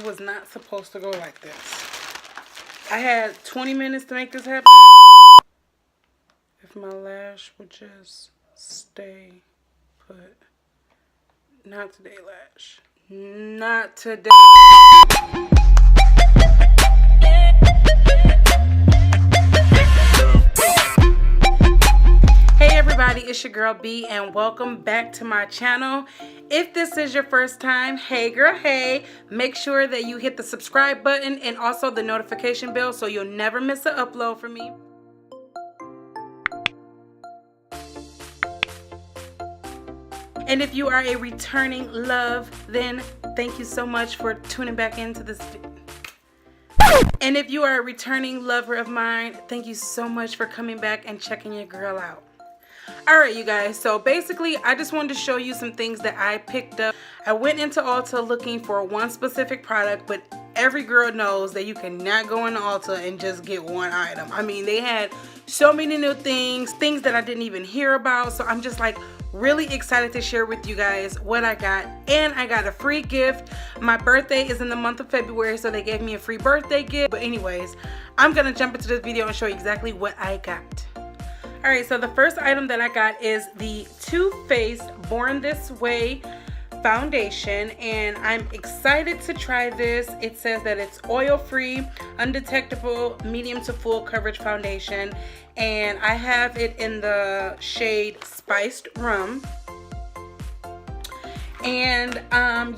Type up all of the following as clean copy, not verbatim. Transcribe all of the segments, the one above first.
was not supposed to go like this. I had 20 minutes to make this happen. If my lash would just stay put. Not today, lash. Not today. Hey everybody, it's your girl B and welcome back to my channel. If this is your first time, hey girl, hey, make sure that you hit the subscribe button and also the notification bell so you'll never miss an upload from me. And if you are a returning love, then thank you so much for tuning back into this video. And if you are a returning lover of mine, thank you so much for coming back and checking your girl out. Alright you guys, so basically I just wanted to show you some things that I picked up. I went into Ulta looking for one specific product, but every girl knows that you cannot go into Ulta and just get one item. I mean, they had so many new things that I didn't even hear about, so I'm just like really excited to share with you guys what I got. And I got a free gift. My birthday is in the month of February, so they gave me a free birthday gift. But anyways, I'm gonna jump into this video and show you exactly what I got. Alright, so the first item that I got is the Too Faced Born This Way foundation, and I'm excited to try this. It says that it's oil-free, undetectable, medium to full coverage foundation, and I have it in the shade Spiced Rum. And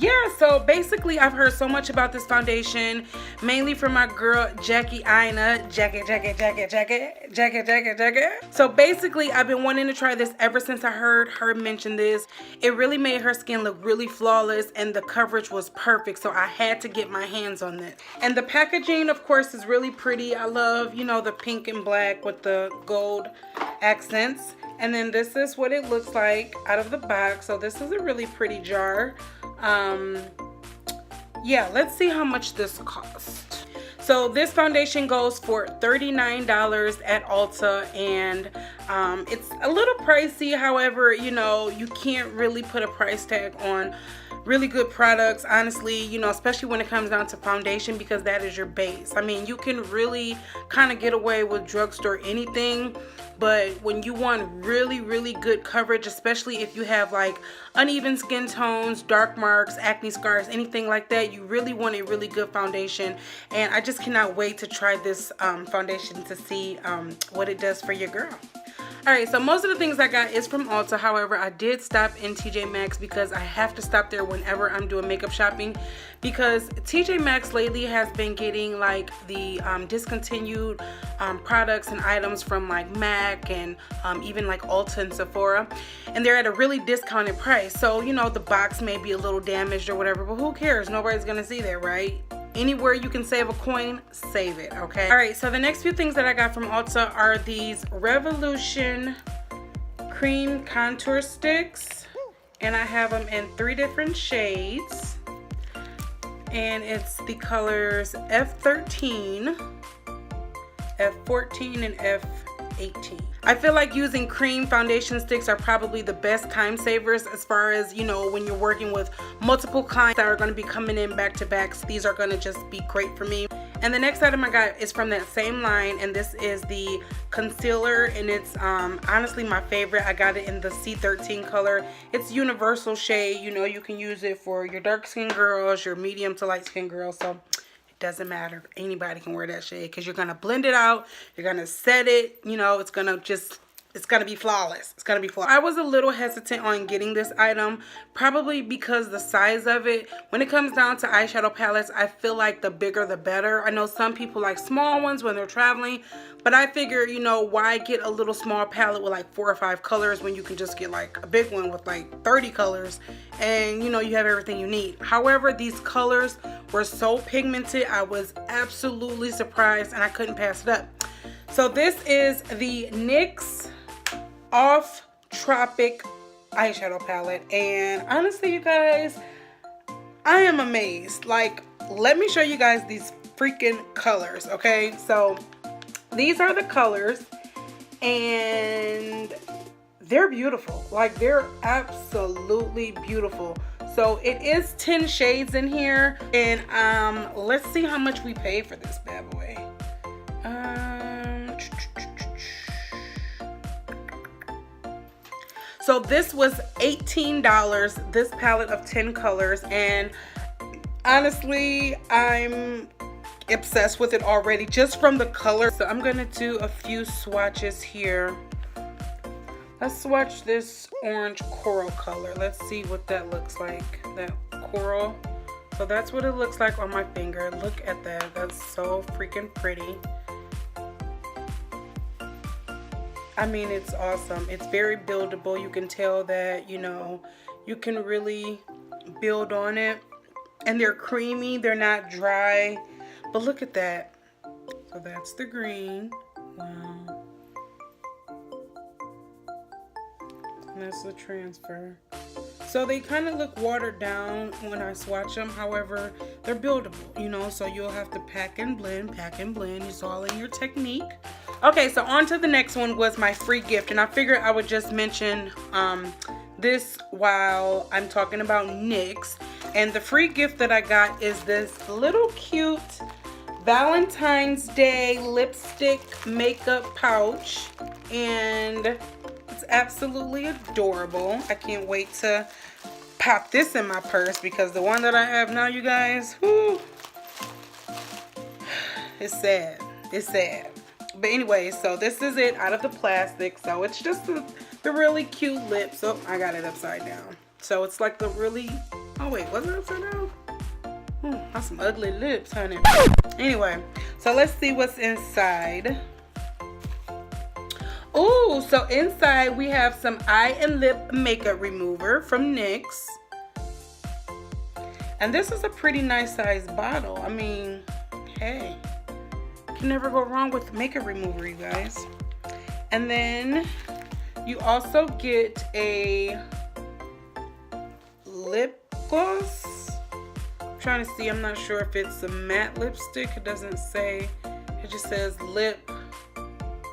yeah, so basically I've heard so much about this foundation, mainly from my girl Jackie Eyeliner. So basically I've been wanting to try this ever since I heard her mention this. It really made her skin look really flawless and the coverage was perfect, so I had to get my hands on this. And the packaging, of course, is really pretty. I love, you know, the pink and black with the gold accents. And then this is what it looks like out of the box. So this is a really pretty jar. Yeah, let's see how much this costs. So this foundation goes for $39 at Ulta, and it's a little pricey. However, you know, you can't really put a price tag on really good products, honestly, you know, especially when it comes down to foundation, because that is your base. I mean, you can really kind of get away with drugstore anything, but when you want really good coverage, especially if you have like uneven skin tones, dark marks, acne scars, anything like that, you really want a really good foundation. And I just cannot wait to try this foundation to see what it does for your girl. Alright, so most of the things I got is from Ulta. However, I did stop in TJ Maxx because I have to stop there whenever I'm doing makeup shopping, because TJ Maxx lately has been getting like the discontinued products and items from like MAC and even like Ulta and Sephora, and they're at a really discounted price. So, you know, the box may be a little damaged or whatever, but who cares? Nobody's gonna see that, right? Anywhere you can save a coin, save it, okay? Alright, so the next few things that I got from Ulta are these Revolution Cream Contour Sticks. And I have them in 3 different shades. And it's the colors F13, F14, and F18. I feel like using cream foundation sticks are probably the best time savers as far as, you know, when you're working with multiple clients that are going to be coming in back to back. So these are going to just be great for me. And the next item I got is from that same line, and this is the concealer, and it's honestly my favorite. I got it in the C13 color. It's universal shade. You know, you can use it for your dark skin girls, your medium to light skin girls. So doesn't matter, anybody can wear that shade, because you're gonna blend it out, you're gonna set it, you know, it's gonna be flawless. It's gonna be flawless. I was a little hesitant on getting this item, probably because the size of it. When it comes down to eyeshadow palettes, I feel like the bigger the better. I know some people like small ones when they're traveling, but I figure, you know, why get a little small palette with like 4 or 5 colors when you can just get like a big one with like 30 colors and, you know, you have everything you need. However, these colors were so pigmented, I was absolutely surprised and I couldn't pass it up. So this is the NYX Off Tropic eyeshadow palette, and honestly, you guys, I am amazed. Like, let me show you guys these freaking colors, okay? So these are the colors, and they're beautiful. Like, they're absolutely beautiful. So it is 10 shades in here, and let's see how much we paid for this bad boy. So this was $18, this palette of 10 colors, and honestly, I'm obsessed with it already just from the color. So I'm gonna do a few swatches here. Let's swatch this orange coral color. Let's see what that looks like, that coral. So that's what it looks like on my finger. Look at that, that's so freaking pretty. I mean, it's awesome. It's very buildable. You can tell that, you know, you can really build on it. And they're creamy, they're not dry. But look at that. So that's the green. Wow. And that's the transfer. So they kind of look watered down when I swatch them. However, they're buildable, you know, so you'll have to pack and blend. It's all in your technique. Okay, so on to the next one was my free gift. And I figured I would just mention this while I'm talking about NYX. And the free gift that I got is this little cute Valentine's Day lipstick makeup pouch. And it's absolutely adorable. I can't wait to pop this in my purse because the one that I have now, you guys, whew, it's sad. It's sad. But anyway, so this is it out of the plastic. So it's just the really cute lips. Oh, I got it upside down. So it's like the really, oh wait, was it upside down? That's some ugly lips, honey. Anyway, so let's see what's inside. Ooh, so inside we have some eye and lip makeup remover from NYX. And this is a pretty nice size bottle. I mean, hey, you can never go wrong with makeup remover, you guys. And then you also get a lip gloss. I'm trying to see, I'm not sure if it's a matte lipstick. It doesn't say, it just says lip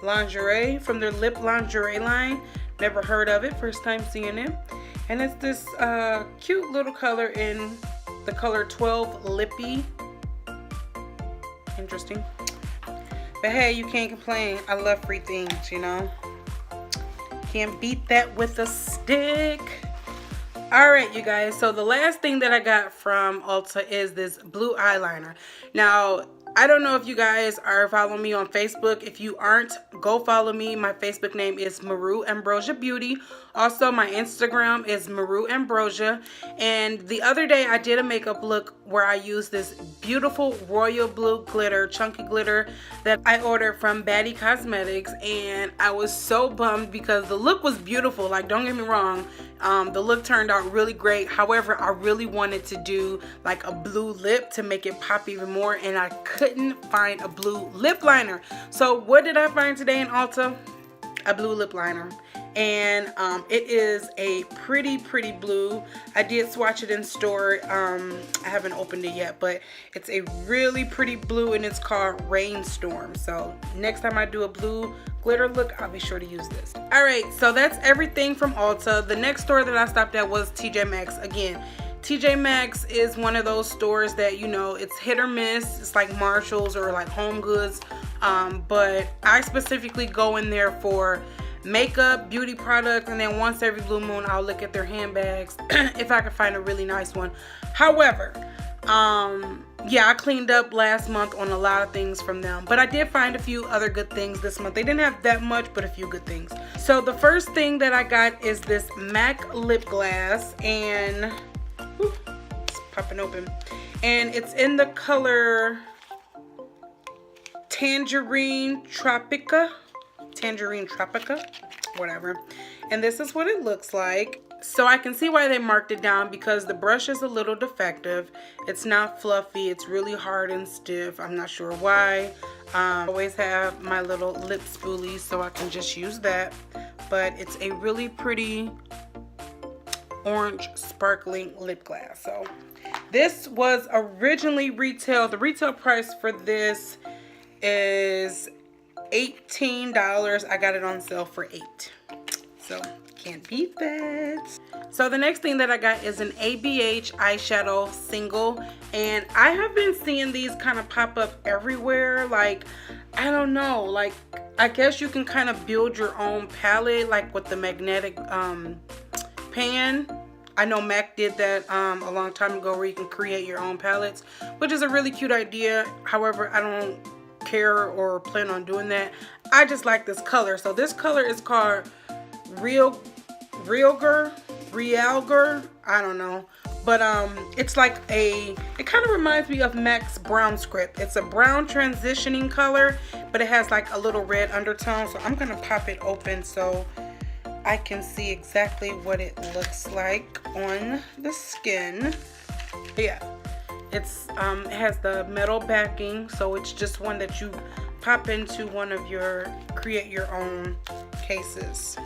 lingerie from their lip lingerie line. Never heard of it, first time seeing it. And it's this cute little color in the color 12 Lippy. Interesting. But hey, you can't complain. I love free things, you know. Can't beat that with a stick. Alright, you guys, so the last thing that I got from Ulta is this blue eyeliner. Now, I don't know if you guys are following me on Facebook. If you aren't, go follow me. My Facebook name is Maru Ambrosia Beauty. Also, my Instagram is Maru Ambrosia. And the other day, I did a makeup look where I used this beautiful royal blue glitter, chunky glitter that I ordered from Baddie Cosmetics. And I was so bummed because the look was beautiful. Like, don't get me wrong. The look turned out really great. However, I really wanted to do like a blue lip to make it pop even more, and I couldn't find a blue lip liner. So what did I find today in Ulta? A blue lip liner. And it is a pretty blue. I did swatch it in store. I haven't opened it yet, but it's a really pretty blue, and it's called Rainstorm. So next time I do a blue glitter look, I'll be sure to use this. All right, so that's everything from Ulta. The next store that I stopped at was TJ Maxx. Again, TJ Maxx is one of those stores that, you know, it's hit or miss. It's like Marshalls or like Home Goods, but I specifically go in there for makeup, beauty products, and then once every blue moon I'll look at their handbags if I can find a really nice one. However, yeah, I cleaned up last month on a lot of things from them, but I did find a few other good things this month. They didn't have that much, but a few good things. So the first thing that I got is this MAC lip gloss, and whew, it's popping open, and it's in the color Tangerine Tropica, whatever. And this is what it looks like. So I can see why they marked it down, because the brush is a little defective. It's not fluffy. It's really hard and stiff. I'm not sure why. I always have my little lip spoolies, so I can just use that. But it's a really pretty orange sparkling lip gloss. So this was originally retail. The retail price for this is $18. I got it on sale for $8. So can't beat that. So the next thing that I got is an ABH eyeshadow single, and I have been seeing these kind of pop up everywhere. Like, I don't know, like I guess you can kind of build your own palette, like with the magnetic pan. I know Mac did that a long time ago, where you can create your own palettes, which is a really cute idea. However, I don't care or plan on doing that. I just like this color. So this color is called Realger, I don't know, but it's like it kind of reminds me of Maxx Brown Script. It's a brown transitioning color, but it has like a little red undertone. So I'm gonna pop it open so I can see exactly what it looks like on the skin. Yeah, it's it has the metal backing, so it's just one that you pop into one of your create your own cases.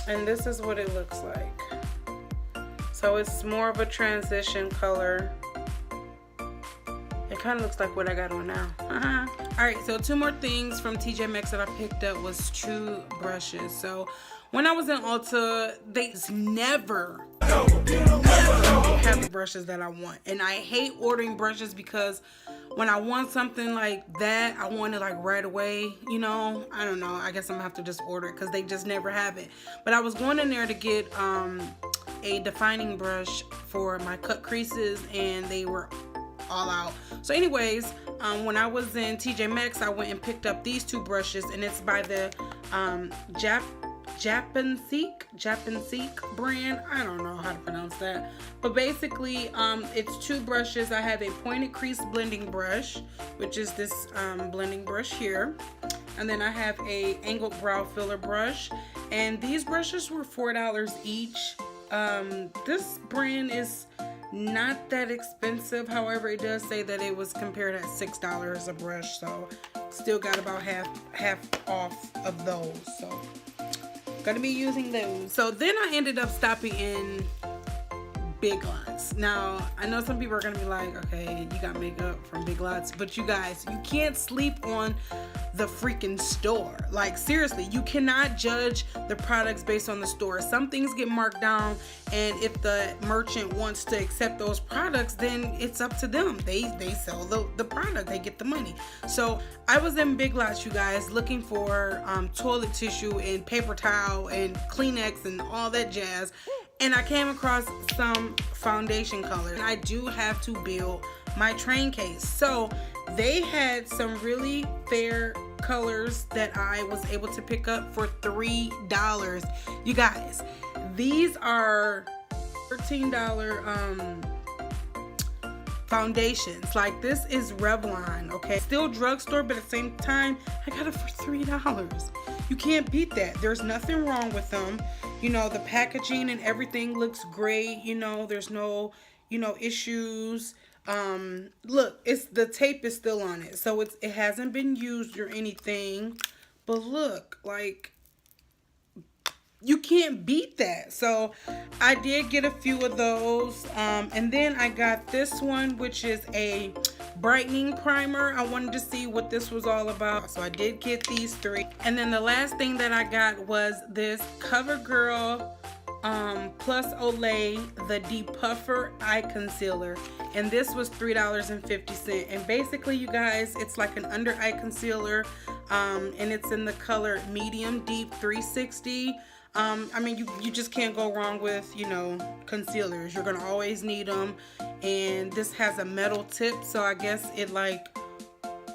And this is what it looks like. So it's more of a transition color. It kind of looks like what I got on now. Alright, so two more things from TJ Maxx that I picked up was 2 brushes. So when I was in Ulta, they never have the brushes that I want. And I hate ordering brushes because when I want something like that, I want it like right away, you know. I don't know, I guess I'm gonna have to just order it because they just never have it. But I was going in there to get a defining brush for my cut creases, and they were all out. So anyways, when I was in TJ Maxx, I went and picked up these 2 brushes, and it's by the Japanseek brand. I don't know how to pronounce that, but basically it's 2 brushes. I have a pointed crease blending brush, which is this blending brush here, and then I have a angled brow filler brush, and these brushes were $4 each. This brand is not that expensive. However, it does say that it was compared at $6 a brush, so still got about half off of those. So gonna be using those. So then I ended up stopping in Big Lots. Now I know some people are gonna be like, okay, you got makeup from Big Lots, but you guys, you can't sleep on the freaking store. Like seriously, you cannot judge the products based on the store. Some things get marked down, and if the merchant wants to accept those products, then it's up to them. They sell the product, they get the money. So I was in Big Lots, you guys, looking for toilet tissue and paper towel and Kleenex and all that jazz, and I came across some foundation colors. I do have to build my train case, so they had some really fair colors that I was able to pick up for $3. You guys, these are $13 foundations. Like, this is Revlon, okay? Still drugstore, but at the same time, I got it for $3. You can't beat that. There's nothing wrong with them. You know, the packaging and everything looks great. You know, there's no, you know, issues. Look, it's the tape is still on it, so it hasn't been used or anything. But look, like, you can't beat that. So I did get a few of those, and then I got this one, which is a brightening primer. I wanted to see what this was all about, so I did get these 3. And then the last thing that I got was this CoverGirl plus Olay the Depuffer eye concealer, and this was $3.50. and basically, you guys, it's like an under eye concealer, and it's in the color medium deep 360. I mean, you just can't go wrong with, you know, concealers. You're gonna always need them, and this has a metal tip, so I guess it, like,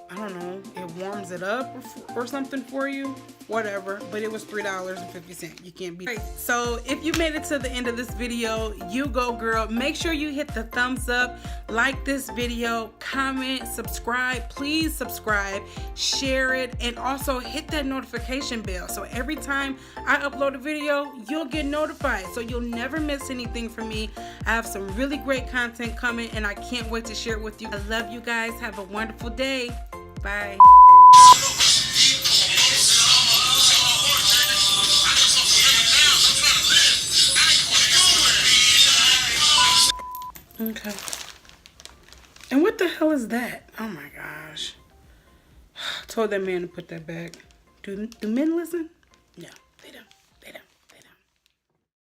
I don't know, it warms it up or something for you, whatever. But it was $3.50. You can't beat it. Right, so if you made it to the end of this video, you go girl. Make sure you hit the thumbs up, like this video, comment, subscribe. Please subscribe, share it, and also hit that notification bell, so every time I upload a video, you'll get notified, so you'll never miss anything from me. I have some really great content coming, and I can't wait to share it with you. I love you guys. Have a wonderful day. Bye. Okay. And what the hell is that? Oh my gosh. told that man to put that back. Do men listen? Yeah.